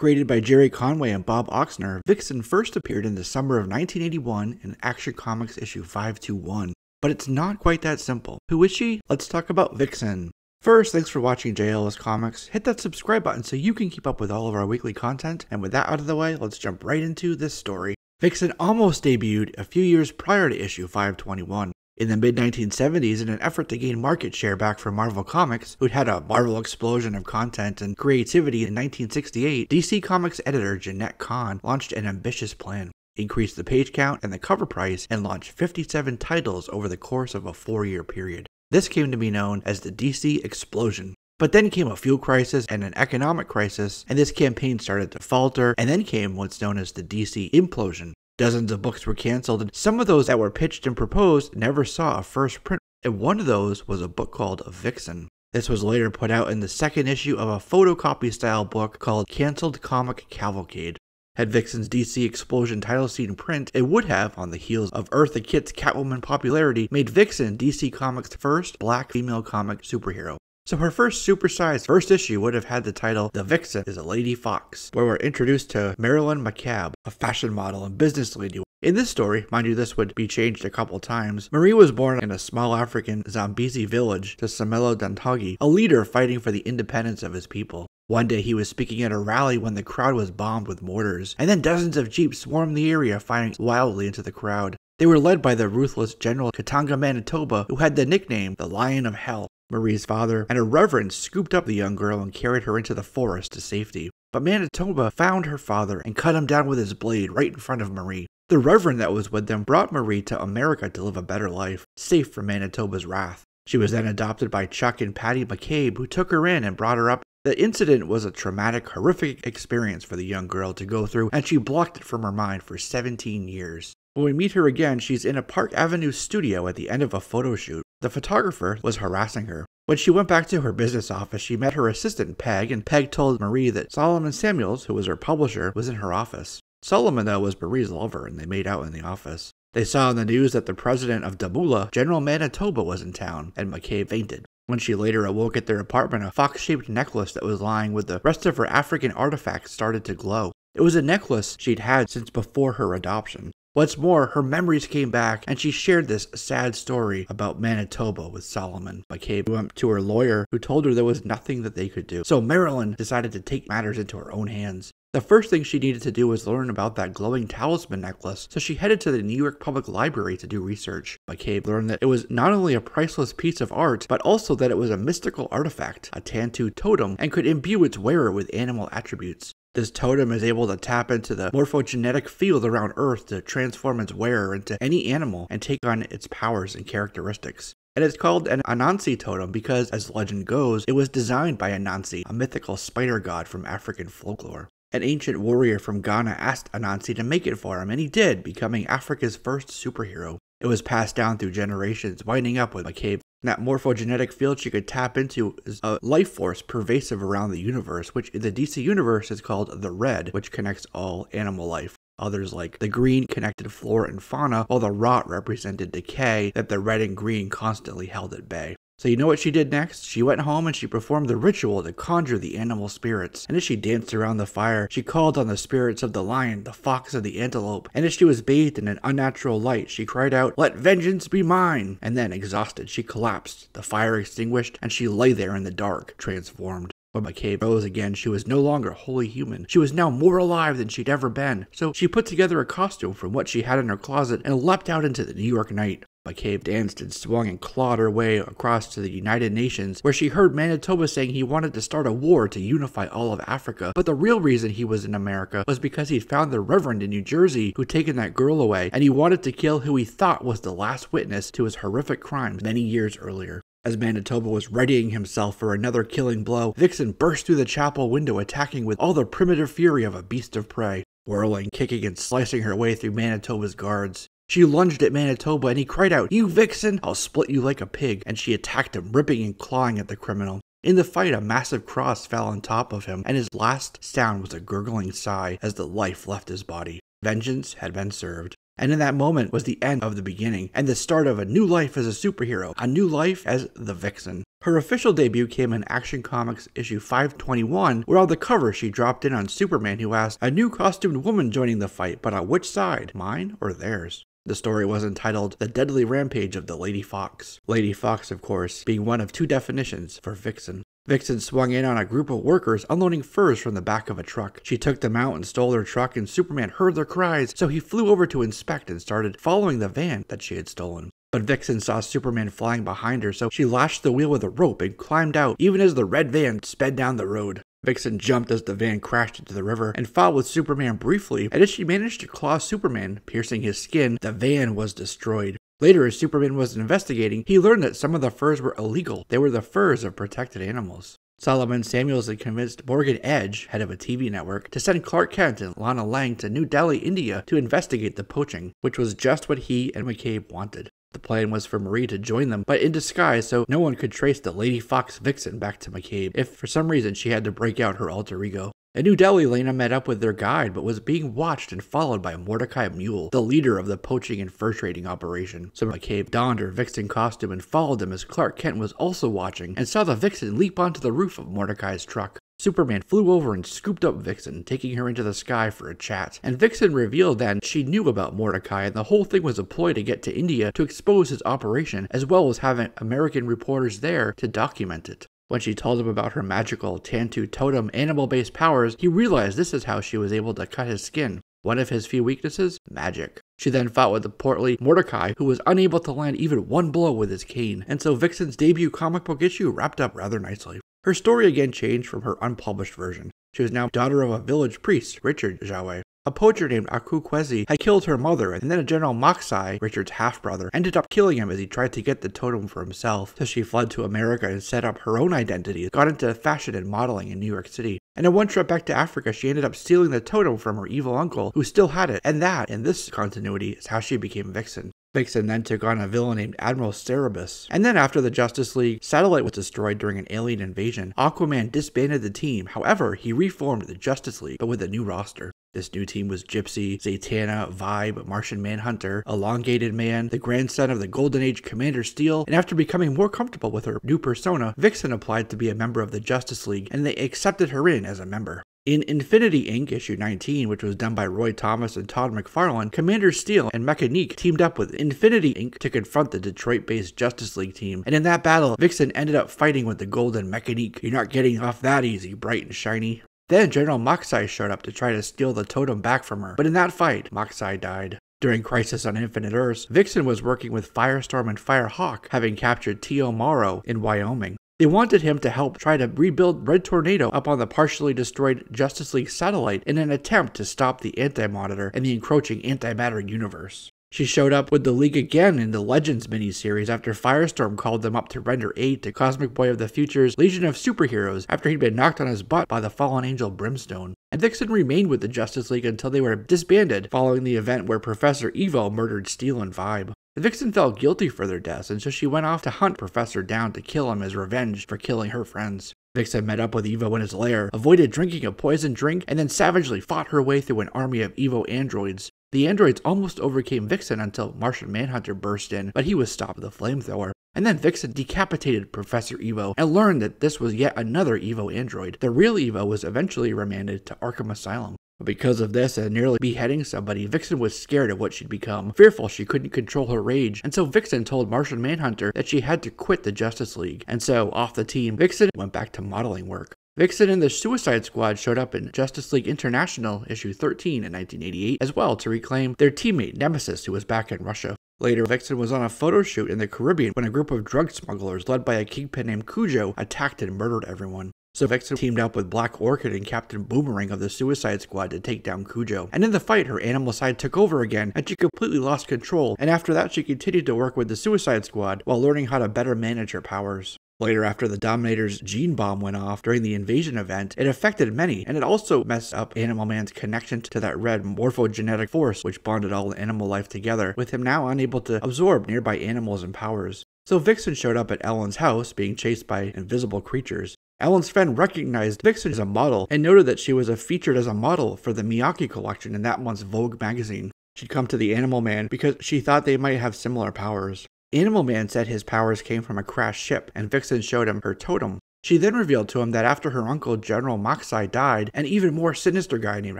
Created by Jerry Conway and Bob Oxner, Vixen first appeared in the summer of 1981 in Action Comics issue 521. But it's not quite that simple. Who is she? Let's talk about Vixen. First, thanks for watching JLS Comics. Hit that subscribe button so you can keep up with all of our weekly content. And with that out of the way, let's jump right into this story. Vixen almost debuted a few years prior to issue 521. In the mid-1970s, in an effort to gain market share back from Marvel Comics, who'd had a Marvel explosion of content and creativity in 1968, DC Comics editor Jenette Kahn launched an ambitious plan. Increased the page count and the cover price, and launched 57 titles over the course of a 4-year period. This came to be known as the DC Explosion. But then came a fuel crisis and an economic crisis, and this campaign started to falter, and then came what's known as the DC Implosion. Dozens of books were canceled, and some of those that were pitched and proposed never saw a first print, and one of those was a book called Vixen. This was later put out in the second issue of a photocopy-style book called Cancelled Comic Cavalcade. Had Vixen's DC Explosion title seen print, it would have, on the heels of Eartha Kitt's Catwoman popularity, made Vixen DC Comics' first black female comic superhero. So her first supersized first issue would have had the title The Vixen is a Lady Fox, where we're introduced to Marilyn McCabe, a fashion model and business lady. In this story, mind you this would be changed a couple times, Marie was born in a small African Zambezi village to Samelo Dantagi, a leader fighting for the independence of his people. One day he was speaking at a rally when the crowd was bombed with mortars, and then dozens of jeeps swarmed the area, firing wildly into the crowd. They were led by the ruthless General Katanga Manitoba, who had the nickname the Lion of Hell. Marie's father and a reverend scooped up the young girl and carried her into the forest to safety. But Manitoba found her father and cut him down with his blade right in front of Marie. The reverend that was with them brought Marie to America to live a better life, safe from Manitoba's wrath. She was then adopted by Chuck and Patty McCabe, who took her in and brought her up. The incident was a traumatic, horrific experience for the young girl to go through, and she blocked it from her mind for 17 years. When we meet her again, she's in a Park Avenue studio at the end of a photo shoot. The photographer was harassing her. When she went back to her business office, she met her assistant, Peg, and Peg told Marie that Solomon Samuels, who was her publisher, was in her office. Solomon, though, was Marie's lover, and they made out in the office. They saw in the news that the president of Damula, General Manitoba, was in town, and McCabe fainted. When she later awoke at their apartment, a fox-shaped necklace that was lying with the rest of her African artifacts started to glow. It was a necklace she'd had since before her adoption. What's more, her memories came back, and she shared this sad story about Manitoba with Solomon. McCabe went to her lawyer, who told her there was nothing that they could do. So Marilyn decided to take matters into her own hands. The first thing she needed to do was learn about that glowing talisman necklace, so she headed to the New York Public Library to do research. McCabe learned that it was not only a priceless piece of art, but also that it was a mystical artifact, a Tantu totem, and could imbue its wearer with animal attributes. This totem is able to tap into the morphogenetic field around Earth to transform its wearer into any animal and take on its powers and characteristics. And it's called an Anansi totem because, as legend goes, it was designed by Anansi, a mythical spider god from African folklore. An ancient warrior from Ghana asked Anansi to make it for him, and he did, becoming Africa's first superhero. It was passed down through generations, winding up with McCabe. That morphogenetic field she could tap into is a life force pervasive around the universe, which in the DC universe is called the Red, which connects all animal life. Others like the green connected flora and fauna, while the rot represented decay that the red and green constantly held at bay. So you know what she did next? She went home and she performed the ritual to conjure the animal spirits. And as she danced around the fire, she called on the spirits of the lion, the fox, and the antelope. And as she was bathed in an unnatural light, she cried out, "Let vengeance be mine!" And then, exhausted, she collapsed, the fire extinguished, and she lay there in the dark, transformed. When McCabe rose again, she was no longer wholly human. She was now more alive than she'd ever been. So she put together a costume from what she had in her closet and leapt out into the New York night. McCabe danced and swung and clawed her way across to the United Nations, where she heard Manitoba saying he wanted to start a war to unify all of Africa. But the real reason he was in America was because he'd found the Reverend in New Jersey who'd taken that girl away, and he wanted to kill who he thought was the last witness to his horrific crimes many years earlier. As Manitoba was readying himself for another killing blow, Vixen burst through the chapel window, attacking with all the primitive fury of a beast of prey, whirling, kicking, and slicing her way through Manitoba's guards. She lunged at Manitoba and he cried out, "You Vixen, I'll split you like a pig," and she attacked him, ripping and clawing at the criminal. In the fight, a massive cross fell on top of him, and his last sound was a gurgling sigh as the life left his body. Vengeance had been served. And in that moment was the end of the beginning, and the start of a new life as a superhero, a new life as the Vixen. Her official debut came in Action Comics issue 521, where on the cover she dropped in on Superman, who asked, "A new costumed woman joining the fight, but on which side, mine or theirs?" The story was entitled The Deadly Rampage of the Lady Fox. Lady Fox, of course, being one of two definitions for Vixen. Vixen swung in on a group of workers unloading furs from the back of a truck. She took them out and stole their truck, and Superman heard their cries, so he flew over to inspect and started following the van that she had stolen. But Vixen saw Superman flying behind her, so she lashed the wheel with a rope and climbed out even as the red van sped down the road. Vixen jumped as the van crashed into the river and fought with Superman briefly, and as she managed to claw Superman, piercing his skin, the van was destroyed. Later, as Superman was investigating, he learned that some of the furs were illegal. They were the furs of protected animals. Solomon Samuels had convinced Morgan Edge, head of a TV network, to send Clark Kent and Lana Lang to New Delhi, India to investigate the poaching, which was just what he and McCabe wanted. The plan was for Marie to join them, but in disguise, so no one could trace the Lady Fox Vixen back to McCabe if for some reason she had to break out her alter ego. In New Delhi, Lena met up with their guide, but was being watched and followed by Mordecai Mule, the leader of the poaching and fur trading operation. So McCabe donned her Vixen costume and followed them as Clark Kent was also watching, and saw the Vixen leap onto the roof of Mordecai's truck. Superman flew over and scooped up Vixen, taking her into the sky for a chat. And Vixen revealed then she knew about Mordecai, and the whole thing was a ploy to get to India to expose his operation, as well as having American reporters there to document it. When she told him about her magical Tantu totem animal-based powers, he realized this is how she was able to cut his skin. One of his few weaknesses? Magic. She then fought with the portly Mordecai, who was unable to land even one blow with his cane, and so Vixen's debut comic book issue wrapped up rather nicely. Her story again changed from her unpublished version. She was now daughter of a village priest, Richard Jawe. A poacher named Aku Kwesi had killed her mother, and then a General Moxai, Richard's half-brother, ended up killing him as he tried to get the totem for himself, so she fled to America and set up her own identity, got into fashion and modeling in New York City. And in one trip back to Africa, she ended up stealing the totem from her evil uncle, who still had it, and that, in this continuity, is how she became Vixen. Vixen then took on a villain named Admiral Cerebus. And then after the Justice League satellite was destroyed during an alien invasion, Aquaman disbanded the team. However, he reformed the Justice League, but with a new roster. This new team was Gypsy, Zatanna, Vibe, Martian Manhunter, Elongated Man, the grandson of the Golden Age Commander Steel, and after becoming more comfortable with her new persona, Vixen applied to be a member of the Justice League, and they accepted her in as a member. In Infinity Inc. issue 19, which was done by Roy Thomas and Todd McFarlane, Commander Steel and Mechanique teamed up with Infinity Inc. to confront the Detroit-based Justice League team, and in that battle, Vixen ended up fighting with the Golden Mechanique. You're not getting off that easy, bright and shiny. Then General Moxai showed up to try to steal the totem back from her, but in that fight, Moxai died. During Crisis on Infinite Earths, Vixen was working with Firestorm and Firehawk, having captured Tio Morrow in Wyoming. They wanted him to help try to rebuild Red Tornado up on the partially destroyed Justice League satellite in an attempt to stop the Anti-Monitor and the encroaching antimatter universe. She showed up with the League again in the Legends miniseries after Firestorm called them up to render aid to Cosmic Boy of the Future's Legion of Superheroes after he'd been knocked on his butt by the fallen angel Brimstone. And Vixen remained with the Justice League until they were disbanded following the event where Professor Evo murdered Steel and Vibe. Vixen felt guilty for their deaths, and so she went off to hunt Professor down to kill him as revenge for killing her friends. Vixen met up with Evo in his lair, avoided drinking a poison drink, and then savagely fought her way through an army of Evo androids. The androids almost overcame Vixen until Martian Manhunter burst in, but he was stopped with a flamethrower. And then Vixen decapitated Professor Evo and learned that this was yet another Evo android. The real Evo was eventually remanded to Arkham Asylum. But because of this and nearly beheading somebody, Vixen was scared of what she'd become, fearful she couldn't control her rage, and so Vixen told Martian Manhunter that she had to quit the Justice League. And so, off the team, Vixen went back to modeling work. Vixen and the Suicide Squad showed up in Justice League International issue 13 in 1988 as well to reclaim their teammate Nemesis, who was back in Russia. Later, Vixen was on a photo shoot in the Caribbean when a group of drug smugglers led by a kingpin named Cujo attacked and murdered everyone. So Vixen teamed up with Black Orchid and Captain Boomerang of the Suicide Squad to take down Cujo. And in the fight, her animal side took over again, and she completely lost control, and after that she continued to work with the Suicide Squad while learning how to better manage her powers. Later, after the Dominator's gene bomb went off during the invasion event, it affected many, and it also messed up Animal Man's connection to that red morphogenetic force which bonded all animal life together, with him now unable to absorb nearby animals and powers. So Vixen showed up at Ellen's house, being chased by invisible creatures. Ellen's friend recognized Vixen as a model and noted that she was featured as a model for the Miyake collection in that month's Vogue magazine. She'd come to the Animal Man because she thought they might have similar powers. Animal Man said his powers came from a crashed ship, and Vixen showed him her totem. She then revealed to him that after her uncle General Moxai died, an even more sinister guy named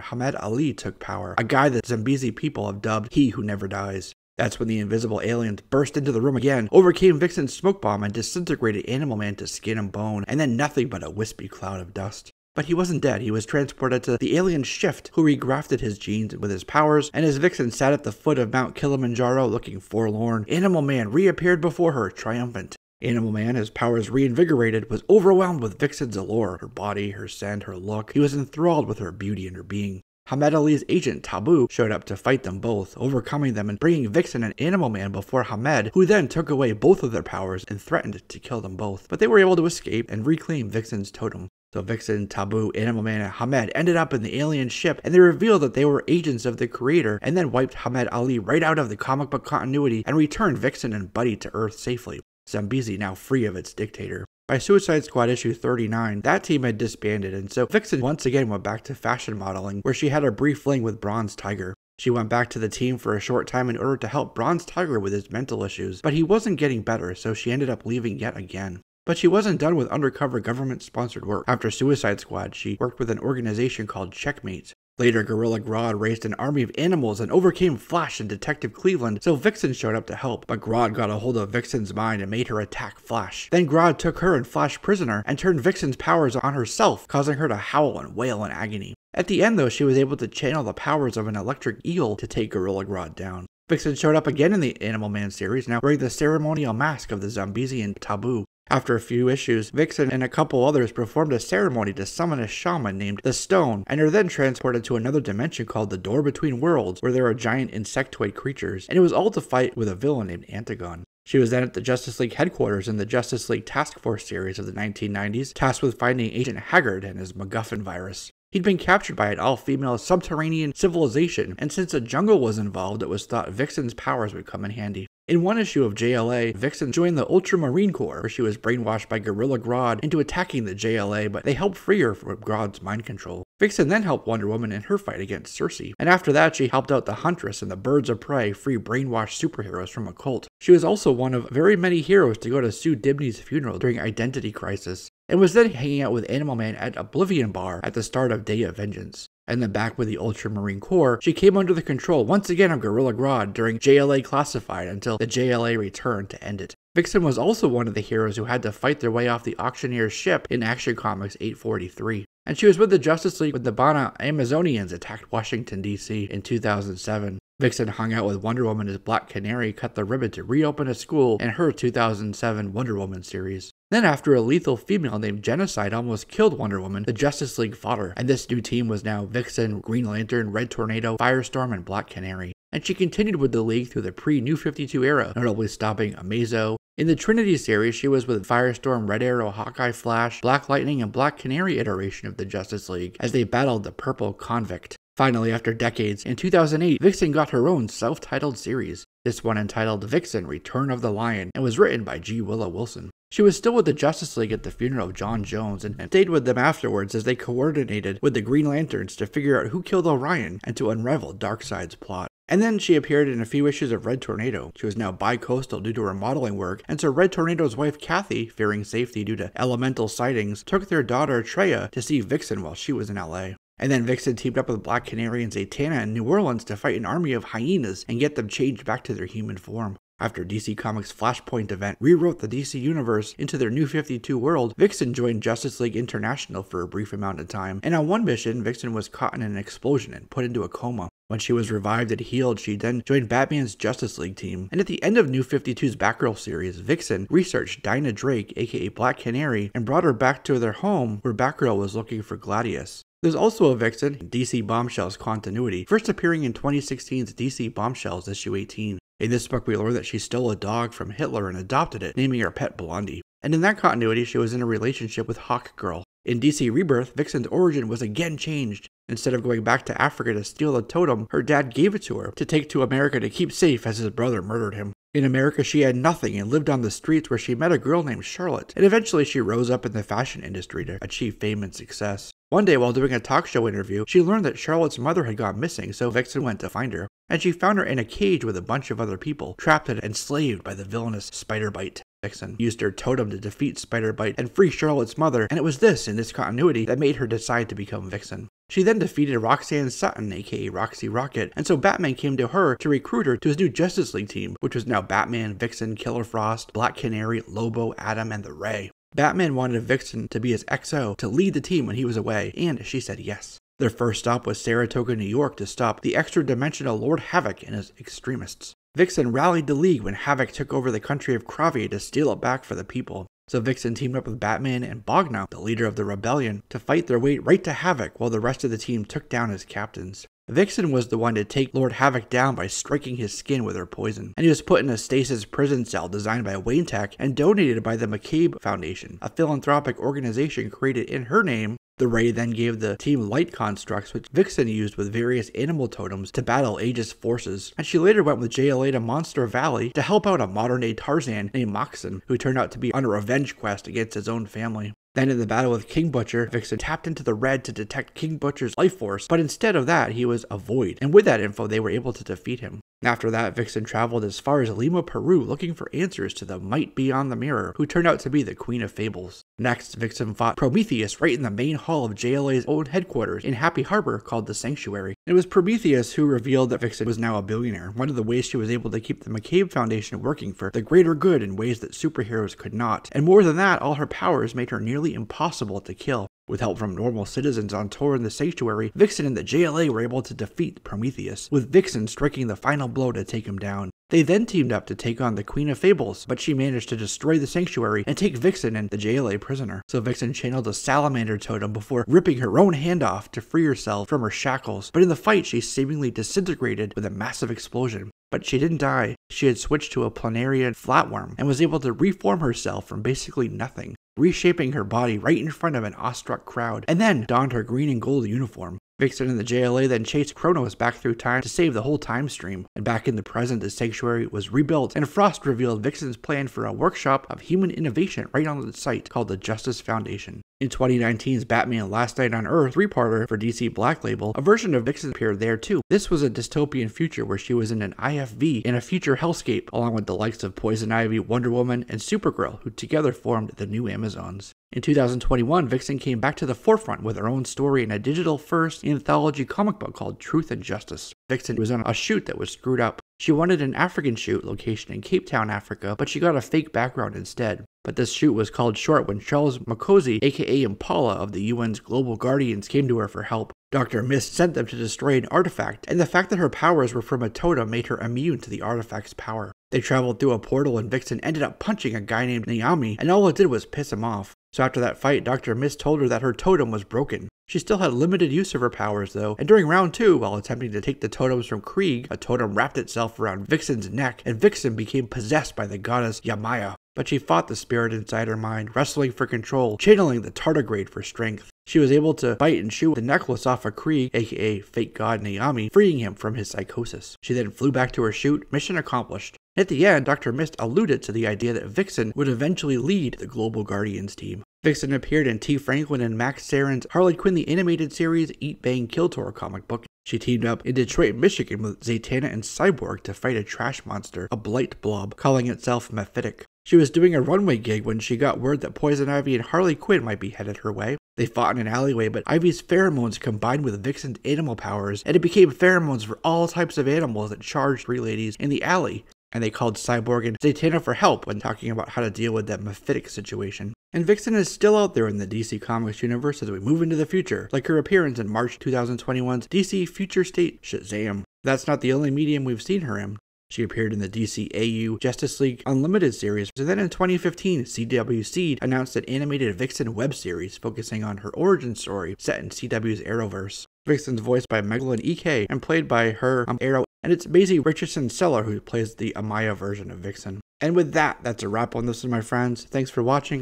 Hamed Ali took power, a guy that Zambezi people have dubbed He Who Never Dies. That's when the invisible aliens burst into the room again, overcame Vixen's smoke bomb, and disintegrated Animal Man to skin and bone, and then nothing but a wispy cloud of dust. But he wasn't dead. He was transported to the alien Shift, who regrafted his genes with his powers, and as Vixen sat at the foot of Mount Kilimanjaro looking forlorn, Animal Man reappeared before her, triumphant. Animal Man, his powers reinvigorated, was overwhelmed with Vixen's allure, her body, her scent, her look. He was enthralled with her beauty and her being. Hamed Ali's agent, Tabu, showed up to fight them both, overcoming them and bringing Vixen and Animal Man before Hamed, who then took away both of their powers and threatened to kill them both. But they were able to escape and reclaim Vixen's totem. So Vixen, Tabu, Animal Man, and Hamed ended up in the alien ship, and they revealed that they were agents of the creator, and then wiped Hamed Ali right out of the comic book continuity and returned Vixen and Buddy to Earth safely. Zambezi now free of its dictator. By Suicide Squad issue 39, that team had disbanded, and so Vixen once again went back to fashion modeling, where she had a brief fling with Bronze Tiger. She went back to the team for a short time in order to help Bronze Tiger with his mental issues, but he wasn't getting better, so she ended up leaving yet again. But she wasn't done with undercover government-sponsored work. After Suicide Squad, she worked with an organization called Checkmate. Later, Gorilla Grodd raised an army of animals and overcame Flash and Detective Cleveland, so Vixen showed up to help, but Grodd got a hold of Vixen's mind and made her attack Flash. Then Grodd took her and Flash prisoner and turned Vixen's powers on herself, causing her to howl and wail in agony. At the end, though, she was able to channel the powers of an electric eel to take Gorilla Grodd down. Vixen showed up again in the Animal Man series, now wearing the ceremonial mask of the Zambezi and Tabu. After a few issues, Vixen and a couple others performed a ceremony to summon a shaman named the Stone, and are then transported to another dimension called the Door Between Worlds, where there are giant insectoid creatures, and it was all to fight with a villain named Antagon. She was then at the Justice League headquarters in the Justice League Task Force series of the 1990s, tasked with finding Agent Haggard and his MacGuffin virus. He'd been captured by an all-female subterranean civilization, and since a jungle was involved, it was thought Vixen's powers would come in handy. In one issue of JLA, Vixen joined the Ultramarine Corps, where she was brainwashed by Gorilla Grodd into attacking the JLA, but they helped free her from Grodd's mind control. Vixen then helped Wonder Woman in her fight against Circe, and after that she helped out the Huntress and the Birds of Prey free brainwashed superheroes from a cult. She was also one of very many heroes to go to Sue Dibney's funeral during Identity Crisis, and was then hanging out with Animal Man at Oblivion Bar at the start of Day of Vengeance. And then back with the Ultramarine Corps, she came under the control once again of Gorilla Grodd during JLA Classified until the JLA returned to end it. Vixen was also one of the heroes who had to fight their way off the Auctioneer's ship in Action Comics 843. And she was with the Justice League when the Bana Amazonians attacked Washington, D.C. in 2007. Vixen hung out with Wonder Woman as Black Canary cut the ribbon to reopen a school in her 2007 Wonder Woman series. Then after a lethal female named Genocide almost killed Wonder Woman, the Justice League fought her, and this new team was now Vixen, Green Lantern, Red Tornado, Firestorm, and Black Canary. And she continued with the League through the pre-New 52 era, notably stopping Amazo. In the Trinity series, she was with Firestorm, Red Arrow, Hawkeye, Flash, Black Lightning, and Black Canary iteration of the Justice League as they battled the Purple Convict. Finally, after decades, in 2008, Vixen got her own self-titled series, this one entitled Vixen Return of the Lion, and was written by G. Willow Wilson. She was still with the Justice League at the funeral of John Jones and stayed with them afterwards as they coordinated with the Green Lanterns to figure out who killed Orion and to unravel Darkseid's plot. And then she appeared in a few issues of Red Tornado. She was now bi-coastal due to her modeling work, and so Red Tornado's wife Kathy, fearing safety due to elemental sightings, took their daughter Treya to see Vixen while she was in LA. And then Vixen teamed up with Black Canary and Zatanna in New Orleans to fight an army of hyenas and get them changed back to their human form. After DC Comics' Flashpoint event rewrote the DC Universe into their New 52 world, Vixen joined Justice League International for a brief amount of time, and on one mission, Vixen was caught in an explosion and put into a coma. When she was revived and healed, she then joined Batman's Justice League team, and at the end of New 52's Batgirl series, Vixen researched Dinah Drake, aka Black Canary, and brought her back to their home where Batgirl was looking for Gladius. There's also a Vixen in DC Bombshells continuity, first appearing in 2016's DC Bombshells issue 18. In this book, we learn that she stole a dog from Hitler and adopted it, naming her pet Blondie. And in that continuity, she was in a relationship with Hawkgirl. In DC Rebirth, Vixen's origin was again changed. Instead of going back to Africa to steal the totem, her dad gave it to her to take to America to keep safe as his brother murdered him. In America, she had nothing and lived on the streets where she met a girl named Charlotte, and eventually she rose up in the fashion industry to achieve fame and success. One day while doing a talk show interview, she learned that Charlotte's mother had gone missing, so Vixen went to find her. And she found her in a cage with a bunch of other people, trapped and enslaved by the villainous Spider-Bite. Vixen used her totem to defeat Spider-Bite and free Charlotte's mother, and it was this, in this continuity, that made her decide to become Vixen. She then defeated Roxanne Sutton, aka Roxy Rocket, and so Batman came to her to recruit her to his new Justice League team, which was now Batman, Vixen, Killer Frost, Black Canary, Lobo, Atom, and the Ray. Batman wanted Vixen to be his XO to lead the team when he was away, and she said yes. Their first stop was Saratoga, New York to stop the extra-dimensional Lord Havoc and his extremists. Vixen rallied the League when Havoc took over the country of Kravi to steal it back for the people. So Vixen teamed up with Batman and Bogno, the leader of the rebellion, to fight their way right to Havoc while the rest of the team took down his captains. Vixen was the one to take Lord Havoc down by striking his skin with her poison, and he was put in a stasis prison cell designed by Wayne Tech and donated by the McCabe Foundation, a philanthropic organization created in her name. The Ray then gave the team light constructs, which Vixen used with various animal totems to battle Aegis forces, and she later went with JLA to Monster Valley to help out a modern-day Tarzan named Moxon, who turned out to be on a revenge quest against his own family. Then in the battle with King Butcher, Vixen tapped into the red to detect King Butcher's life force, but instead of that, he was a void, and with that info, they were able to defeat him. After that, Vixen traveled as far as Lima, Peru, looking for answers to the might beyond the mirror, who turned out to be the Queen of Fables. Next, Vixen fought Prometheus right in the main hall of JLA's own headquarters in Happy Harbor called the Sanctuary. It was Prometheus who revealed that Vixen was now a billionaire, one of the ways she was able to keep the McCabe Foundation working for the greater good in ways that superheroes could not. And more than that, all her powers made her nearly impossible to kill. With help from normal citizens on tour in the Sanctuary, Vixen and the JLA were able to defeat Prometheus, with Vixen striking the final blow to take him down. They then teamed up to take on the Queen of Fables, but she managed to destroy the Sanctuary and take Vixen and the JLA prisoner. So Vixen channeled a salamander totem before ripping her own hand off to free herself from her shackles, but in the fight she seemingly disintegrated with a massive explosion. But she didn't die. She had switched to a planarian flatworm and was able to reform herself from basically nothing, reshaping her body right in front of an awestruck crowd, and then donned her green and gold uniform. Vixen and the JLA then chased Kronos back through time to save the whole time stream, and back in the present the Sanctuary was rebuilt, and Frost revealed Vixen's plan for a workshop of human innovation right on the site called the Justice Foundation. In 2019's Batman Last Night on Earth 3-parter for DC Black Label, a version of Vixen appeared there too. This was a dystopian future where she was in an IFV in a future hellscape, along with the likes of Poison Ivy, Wonder Woman, and Supergirl, who together formed the New Amazons. In 2021, Vixen came back to the forefront with her own story in a digital-first anthology comic book called Truth and Justice. Vixen was on a shoot that was screwed up. She wanted an African shoot location in Cape Town, Africa, but she got a fake background instead. But this shoot was called short when Charles Makosi, aka Impala of the UN's Global Guardians, came to her for help. Dr. Mist sent them to destroy an artifact, and the fact that her powers were from a totem made her immune to the artifact's power. They traveled through a portal and Vixen ended up punching a guy named Naomi, and all it did was piss him off. So after that fight, Dr. Mist told her that her totem was broken. She still had limited use of her powers though, and during round 2, while attempting to take the totems from Krieg, a totem wrapped itself around Vixen's neck, and Vixen became possessed by the goddess Yamaya. But she fought the spirit inside her mind, wrestling for control, channeling the tardigrade for strength. She was able to bite and chew the necklace off of Krieg, aka fake god Naomi, freeing him from his psychosis. She then flew back to her shoot, mission accomplished. At the end, Dr. Mist alluded to the idea that Vixen would eventually lead the Global Guardians team. Vixen appeared in T. Franklin and Max Sarin's Harley Quinn the Animated Series Eat Bang Kill Tor comic book. She teamed up in Detroit, Michigan with Zatanna and Cyborg to fight a trash monster, a blight blob, calling itself Mephitic. She was doing a runway gig when she got word that Poison Ivy and Harley Quinn might be headed her way. They fought in an alleyway, but Ivy's pheromones combined with Vixen's animal powers, and it became pheromones for all types of animals that charged three ladies in the alley. And they called Cyborg and Zatanna for help when talking about how to deal with that Mephitic situation. And Vixen is still out there in the DC Comics universe as we move into the future, like her appearance in March 2021's DC Future State Shazam. That's not the only medium we've seen her in. She appeared in the DCAU Justice League Unlimited series, and then in 2015, CW Seed announced an animated Vixen web series focusing on her origin story set in CW's Arrowverse. Vixen's voiced by Megalyn EK and played by her Arrow, and it's Maisie Richardson-Seller who plays the Amaya version of Vixen. And with that, that's a wrap on this one, my friends. Thanks for watching.